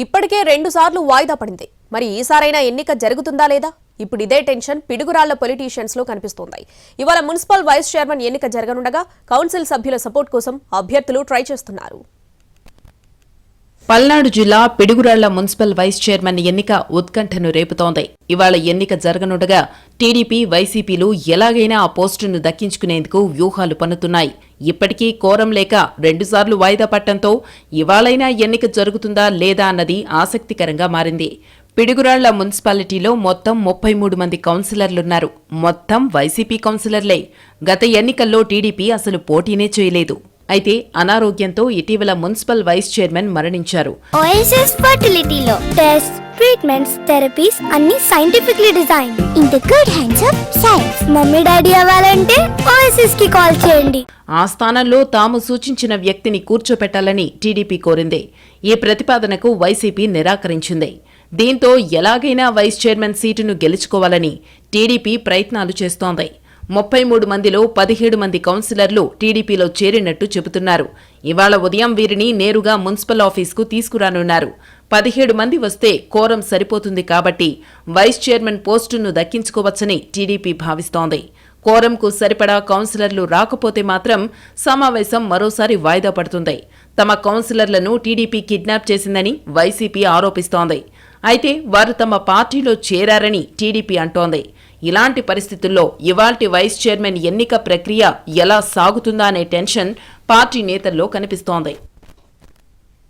ఇప్పటికే 2 సార్లు వాయిదా పడింది. మరి ఈసారైనా ఎన్నిక జరుగుతుందా లేదా? ఇప్పుడు ఇదే టెన్షన్ పిడుగురాళ్ల పొలిటీషియన్స్ లో కనిపిస్తోంది. ఇవాళ మున్సిపల్ వైస్ చైర్మన్ ఎన్నిక జరగనుండగా కౌన్సిల్ సభ్యుల సపోర్ట్ కోసం అభ్యర్థులు ట్రై చేస్తున్నారు. పల్నాడు జిల్లా పిడుగురాళ్ల మున్సిపల్ వైస్ చైర్మన్ ఎన్నిక ఉత్కంఠను రేపుతోంది. ఇవాళ ఎన్నిక జరగనుండగా టీడీపీ, వైసీపీలు ఎలాగైనా ఆ పోస్టును దక్కించుకునేందుకు వ్యూహాలు పన్నుతున్నాయి. ఇప్పటికీ కోరం లేక 2 సార్లు వాయిదా పట్టడంతో ఇవాళైనా ఎన్నిక జరుగుతుందా లేదా అన్నది ఆసక్తికరంగా మారింది. పిడుగురాళ్ల మున్సిపాలిటీలో మొత్తం 33 మంది కౌన్సిలర్లున్నారు. మొత్తం వైసీపీ కౌన్సిలర్లే. గత ఎన్నికల్లో టీడీపీ అసలు పోటీనే చేయలేదు. అయితే అనారోగ్యంతో ఇటీవల మున్సిపల్ వైస్ చైర్మన్ మరణించారు. ఓఎస్ఎస్ ఫర్టిలిటీలో టెస్ట్, ట్రీట్మెంట్స్, థెరపీస్ అన్ని scientifically design in the good hands of science. Mummy daddy అవ్వాలంటే ఓఎస్ఎస్ కి కాల్ చేయండి. ఆ స్థానంలో తాము సూచించిన వ్యక్తిని కూర్చోపెట్టాలని టీడీపీ కోరింది. ఈ ప్రతిపాదనకు వైసీపీ నిరాకరించింది. దీంతో ఎలాగైనా వైస్ చైర్మన్ సీటును గెలుచుకోవాలని టీడీపీ ప్రయత్నాలు చేస్తోంది. 33 మందిలో 17 మంది కౌన్సిలర్లు టీడీపీలో చేరినట్టు చెబుతున్నారు. ఇవాళ ఉదయం వీరిని నేరుగా మున్సిపల్ ఆఫీస్కు తీసుకురానున్నారు. 17 మంది వస్తే కోరం సరిపోతుంది కాబట్టి వైస్ చైర్మన్ పోస్టును దక్కించుకోవచ్చని టీడీపీ భావిస్తోంది. కోరంకు సరిపడా కౌన్సిలర్లు రాకపోతే మాత్రం సమావేశం మరోసారి వాయిదా పడుతుంది. తమ కౌన్సిలర్లను టీడీపీ కిడ్నాప్ చేసిందని వైసీపీ ఆరోపిస్తోంది. అయితే వారు తమ పార్టీలో చేరారని టీడీపీ అంటోంది. ఇలాంటి పరిస్థితుల్లో ఇవాల్టి వైస్ చైర్మన్ ఎన్నిక ప్రక్రియ ఎలా సాగుతుందా అనే టెన్షన్ పార్టీ నేతల్లో కనిపిస్తోంది.